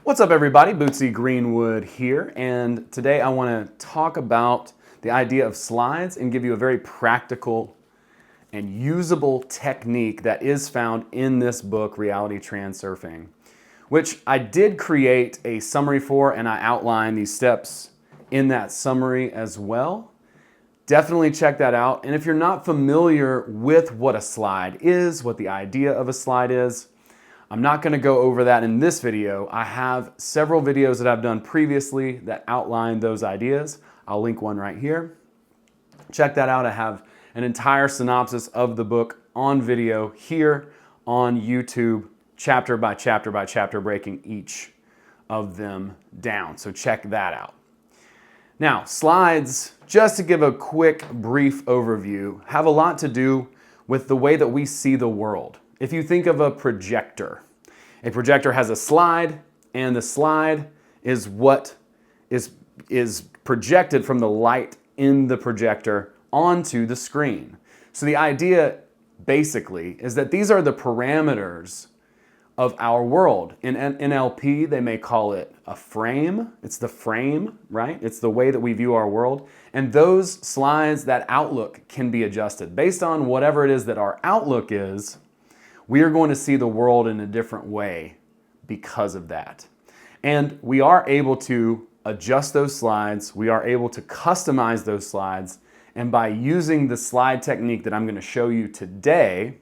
What's up everybody, Bootsy Greenwood here, and today I want to talk about the idea of slides and give you a very practical and usable technique that is found in this book, Reality Transurfing, which I did create a summary for, and I outline these steps in that summary as well. Definitely check that out, and if you're not familiar with what a slide is, what the idea of a slide is, I'm not going to go over that in this video. I have several videos that I've done previously that outline those ideas. I'll link one right here. Check that out. I have an entire synopsis of the book on video here on YouTube, chapter by chapter by chapter, breaking each of them down. So check that out. Now, slides, just to give a quick, brief overview, have a lot to do with the way that we see the world. If you think of a projector has a slide, and the slide is what is projected from the light in the projector onto the screen. So the idea basically is that these are the parameters of our world. In NLP, they may call it a frame. It's the frame, right? It's the way that we view our world. And those slides, that outlook can be adjusted. Based on whatever it is that our outlook is, we are going to see the world in a different way because of that. And we are able to adjust those slides. We are able to customize those slides. And by using the slide technique that I'm going to show you today,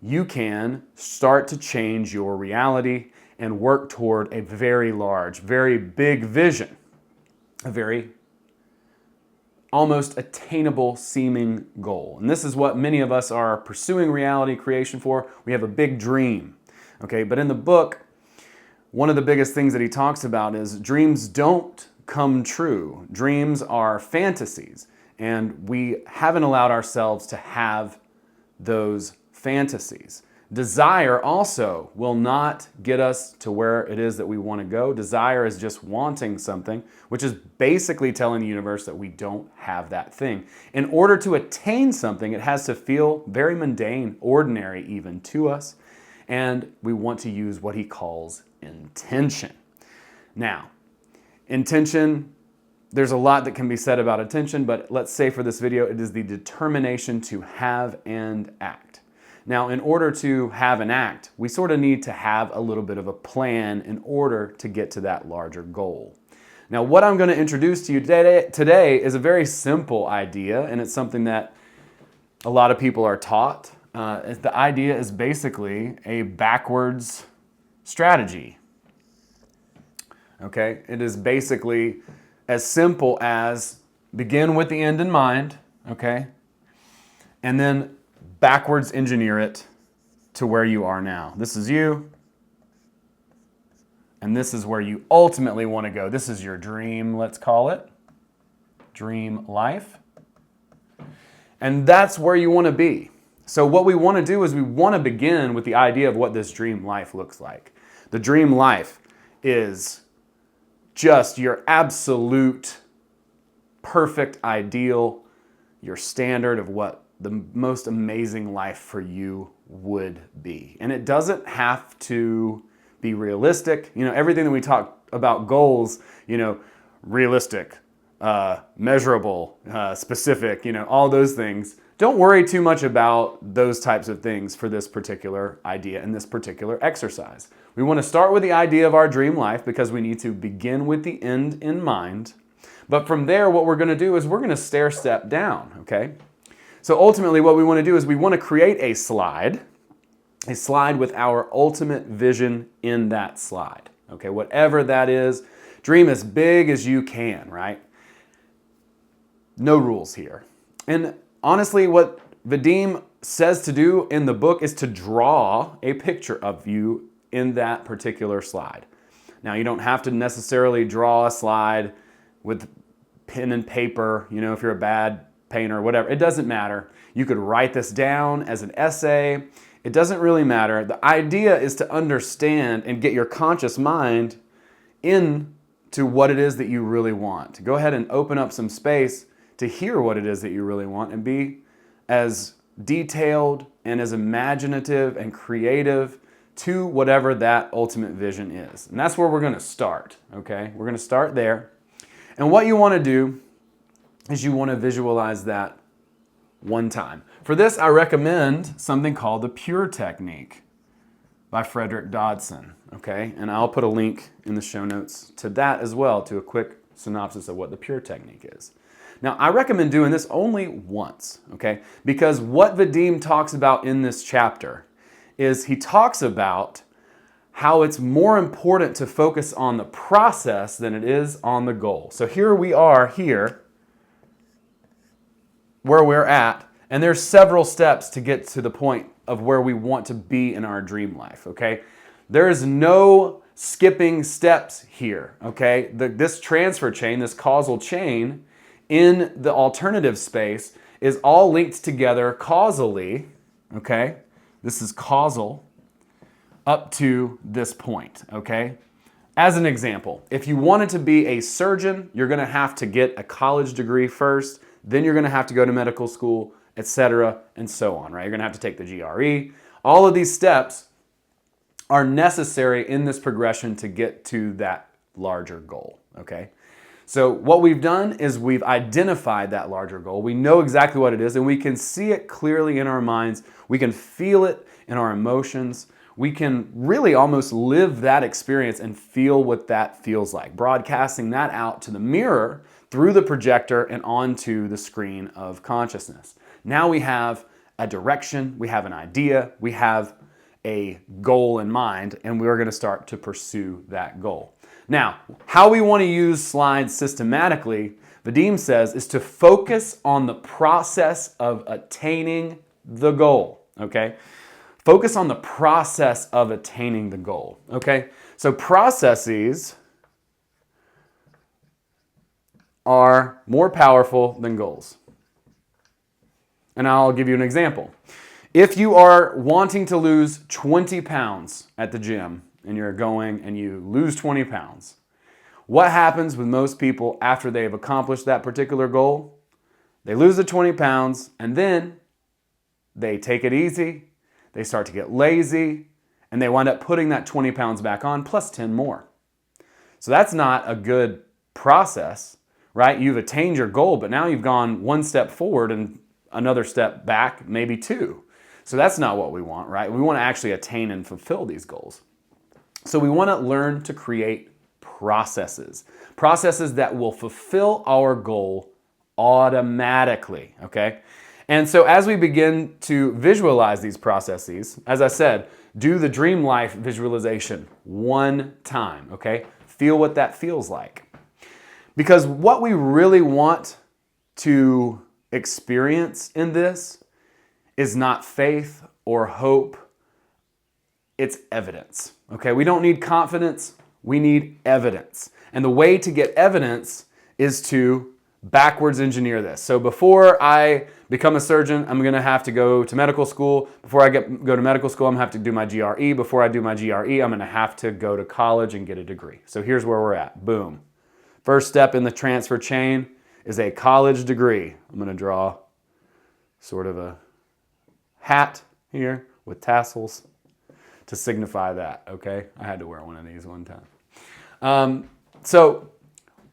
you can start to change your reality and work toward a very large, very big vision, a very almost attainable seeming goal. And this is what many of us are pursuing reality creation for. We have a big dream, okay? But in the book, one of the biggest things that he talks about is dreams don't come true. Dreams are fantasies, and we haven't allowed ourselves to have those fantasies. Desire also will not get us to where it is that we want to go. Desire is just wanting something, which is basically telling the universe that we don't have that thing. In order to attain something, it has to feel very mundane, ordinary even to us, and we want to use what he calls intention. Now, intention, there's a lot that can be said about intention, but let's say for this video, it is the determination to have and act. Now, in order to have an act, we sort of need to have a little bit of a plan in order to get to that larger goal. Now, what I'm going to introduce to you today is a very simple idea, and it's something that a lot of people are taught. The idea is basically a backwards strategy. Okay? It is basically as simple as begin with the end in mind, okay? And then backwards engineer it to where you are now. This is you, and this is where you ultimately want to go. This is your dream, let's call it. Dream life. And that's where you want to be. So what we want to do is we want to begin with the idea of what this dream life looks like. The dream life is just your absolute perfect ideal, your standard of what the most amazing life for you would be. And it doesn't have to be realistic. You know, everything that we talk about goals, you know, realistic, measurable, specific, you know, all those things. Don't worry too much about those types of things for this particular idea and this particular exercise. We want to start with the idea of our dream life because we need to begin with the end in mind. But from there, what we're going to do is we're going to stair step down, okay? So ultimately what we want to do is we want to create a slide with our ultimate vision in that slide. Okay, whatever that is, dream as big as you can, right? No rules here. And honestly, what Vadim says to do in the book is to draw a picture of you in that particular slide. Now, you don't have to necessarily draw a slide with pen and paper, you know, if you're a bad painter or whatever. It doesn't matter. You could write this down as an essay. It doesn't really matter. The idea is to understand and get your conscious mind into what it is that you really want. Go ahead and open up some space to hear what it is that you really want and be as detailed and as imaginative and creative to whatever that ultimate vision is. And that's where we're going to start, okay? We're going to start there. And what you want to do is you want to visualize that one time. For this, I recommend something called the Pure Technique by Frederick Dodson, okay? And I'll put a link in the show notes to that as well, to a quick synopsis of what the Pure Technique is. Now, I recommend doing this only once, okay? Because what Vadim talks about in this chapter is he talks about how it's more important to focus on the process than it is on the goal. So here we are here, where we're at, and there's several steps to get to the point of where we want to be in our dream life, okay? There is no skipping steps here, okay? This transfer chain, this causal chain in the alternative space is all linked together causally, okay? This is causal up to this point, okay? As an example, if you wanted to be a surgeon, you're gonna have to get a college degree first, then you're gonna have to go to medical school, etc., and so on, right? You're gonna have to take the GRE. All of these steps are necessary in this progression to get to that larger goal, okay? So what we've done is we've identified that larger goal. We know exactly what it is, and we can see it clearly in our minds. We can feel it in our emotions. We can really almost live that experience and feel what that feels like, broadcasting that out to the mirror through the projector and onto the screen of consciousness. Now we have a direction, we have an idea, we have a goal in mind, and we're going to start to pursue that goal. Now, how we want to use slides systematically, Vadim says, is to focus on the process of attaining the goal, okay? Focus on the process of attaining the goal, okay? So processes are more powerful than goals. And I'll give you an example. If you are wanting to lose 20 pounds at the gym and you're going and you lose 20 pounds, what happens with most people after they've accomplished that particular goal? They lose the 20 pounds and then they take it easy, they start to get lazy, and they wind up putting that 20 pounds back on plus 10 more. So that's not a good process, right? You've attained your goal, but now you've gone one step forward and another step back, maybe two. So that's not what we want, right? We want to actually attain and fulfill these goals. So we want to learn to create processes that will fulfill our goal automatically, okay? And so as we begin to visualize these processes, as I said, do the dream life visualization one time, okay? Feel what that feels like. Because what we really want to experience in this is not faith or hope, it's evidence, okay? We don't need confidence, we need evidence. And the way to get evidence is to backwards engineer this. So before I become a surgeon, I'm gonna have to go to medical school. Before I go to medical school, I'm gonna have to do my GRE. Before I do my GRE, I'm gonna have to go to college and get a degree. So here's where we're at, boom. First step in the transfer chain is a college degree. I'm gonna draw sort of a hat here with tassels to signify that, okay? I had to wear one of these one time. So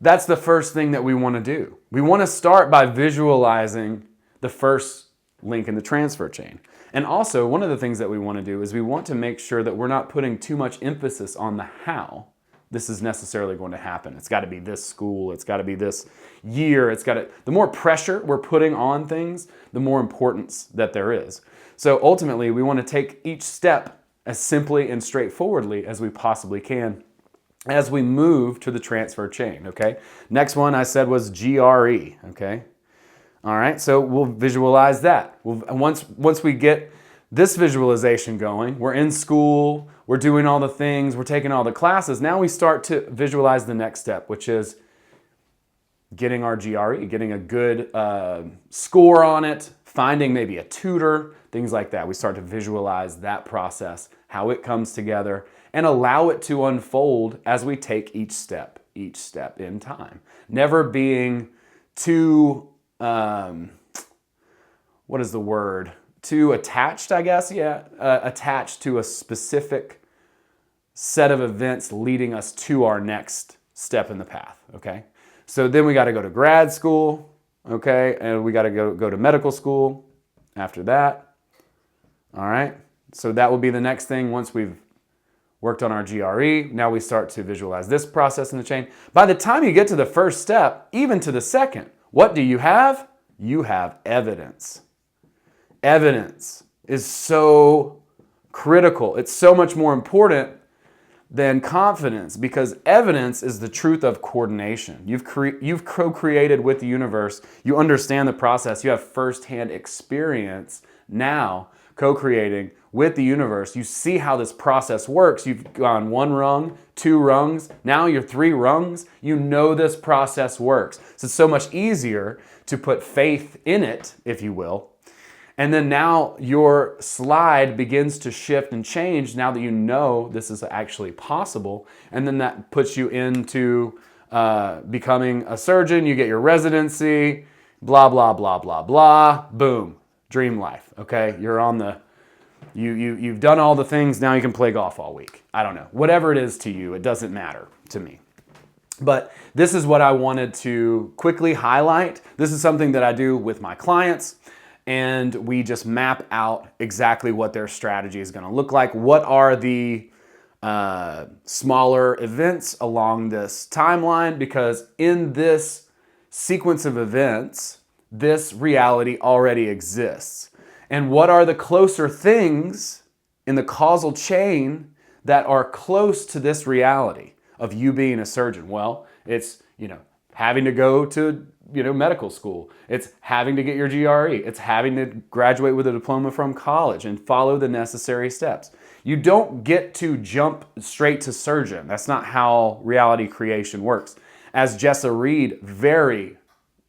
that's the first thing that we want to do. We want to start by visualizing the first link in the transfer chain. And also, one of the things that we want to do is we want to make sure that we're not putting too much emphasis on the how this is necessarily going to happen. It's got to be this school, it's got to be this year, the more pressure we're putting on things, the more importance that there is. So ultimately, we want to take each step as simply and straightforwardly as we possibly can as we move to the transfer chain, okay? Next one I said was GRE, okay? All right, so we'll visualize that. Once we get this visualization going, we're in school, we're doing all the things, we're taking all the classes. Now we start to visualize the next step, which is getting our GRE, getting a good score on it, finding maybe a tutor, things like that. We start to visualize that process, how it comes together, and allow it to unfold as we take each step in time. Never being too, what is the word? to attached, I guess, attached to a specific set of events leading us to our next step in the path, okay? So then we got to go to grad school, okay? And we got to go to medical school after that, all right? So that will be the next thing once we've worked on our GRE. Now we start to visualize this process in the chain. By the time you get to the first step, even to the second, what do you have? You have evidence. Evidence is so critical. It's so much more important than confidence, because evidence is the truth of coordination. You've co-created with the universe. You understand the process. You have firsthand experience now co-creating with the universe. You see how this process works. You've gone 1 rung, 2 rungs, now you're 3 rungs. You know this process works. So it's so much easier to put faith in it, if you will. And then now your slide begins to shift and change now that you know this is actually possible. And then that puts you into becoming a surgeon. You get your residency, blah, blah, blah, blah, blah. Boom, dream life, okay? You're on the, you've done all the things, now you can play golf all week. I don't know. Whatever it is to you, it doesn't matter to me. But this is what I wanted to quickly highlight. This is something that I do with my clients. And we just map out exactly what their strategy is going to look like. What are the smaller events along this timeline? Because in this sequence of events, this reality already exists. And what are the closer things in the causal chain that are close to this reality of you being a surgeon? Well, it's, having to go to medical school. It's having to get your GRE. It's having to graduate with a diploma from college and follow the necessary steps. You don't get to jump straight to surgeon. That's not how reality creation works. As Jessa Reed very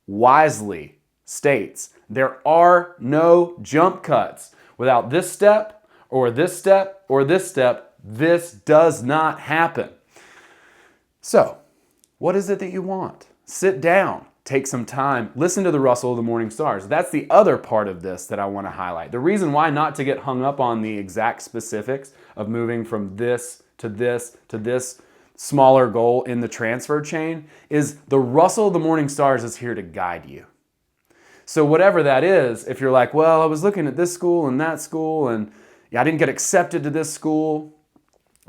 wisely states, there are no jump cuts. Without this step or this step or this step, this does not happen. So, what is it that you want? Sit down. Take some time, listen to the rustle of the morning stars. That's the other part of this that I want to highlight. The reason why not to get hung up on the exact specifics of moving from this to this to this smaller goal in the transfer chain is the rustle of the morning stars is here to guide you. So whatever that is, if you're like, well, I was looking at this school and that school and I didn't get accepted to this school,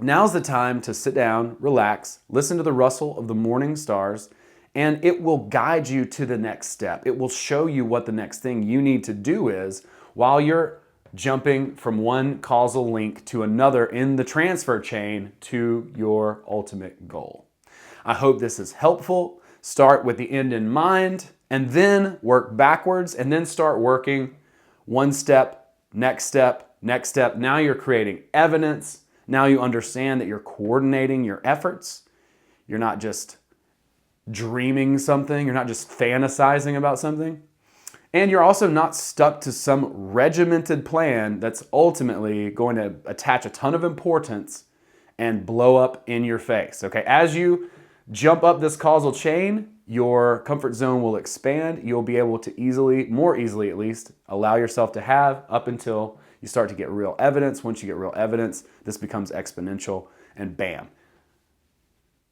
now's the time to sit down, relax, listen to the rustle of the morning stars, and it will guide you to the next step. It will show you what the next thing you need to do is while you're jumping from one causal link to another in the transfer chain to your ultimate goal. I hope this is helpful. Start with the end in mind and then work backwards and then start working one step, next step, next step. Now you're creating evidence. Now you understand that you're coordinating your efforts. You're not just dreaming something. You're not just fantasizing about something. And you're also not stuck to some regimented plan that's ultimately going to attach a ton of importance and blow up in your face. Okay, as you jump up this causal chain, your comfort zone will expand. You'll be able to more easily at least, allow yourself to have up until you start to get real evidence. Once you get real evidence, this becomes exponential and bam.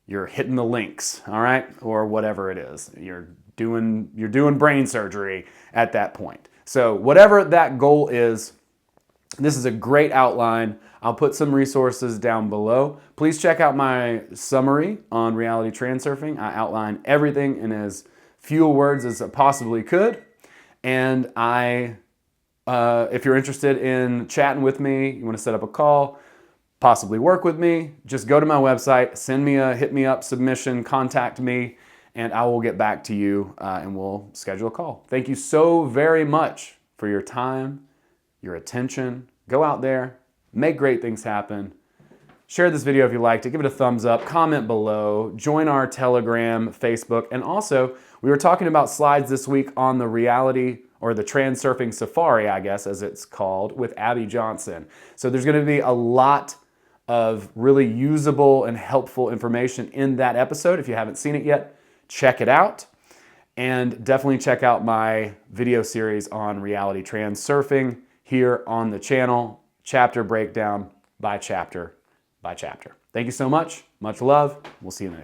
You're hitting the links, all right? Or whatever it is. You're doing brain surgery at that point. So whatever that goal is, this is a great outline. I'll put some resources down below. Please check out my summary on Reality Transurfing. I outline everything in as few words as I possibly could. And if you're interested in chatting with me, you want to set up a call, possibly work with me, just go to my website, send me a hit me up submission, contact me, and I will get back to you and we'll schedule a call. Thank you so very much for your time, your attention. Go out there, make great things happen. Share this video if you liked it, give it a thumbs up, comment below, join our Telegram, Facebook, and also we were talking about slides this week on the Reality or the Transurfing Safari, I guess, as it's called, with Abby Johnson. So there's gonna be a lot of really usable and helpful information in that episode. If you haven't seen it yet, check it out. And definitely check out my video series on Reality Transurfing here on the channel, chapter breakdown by chapter by chapter. Thank you so much. Much love. We'll see you next.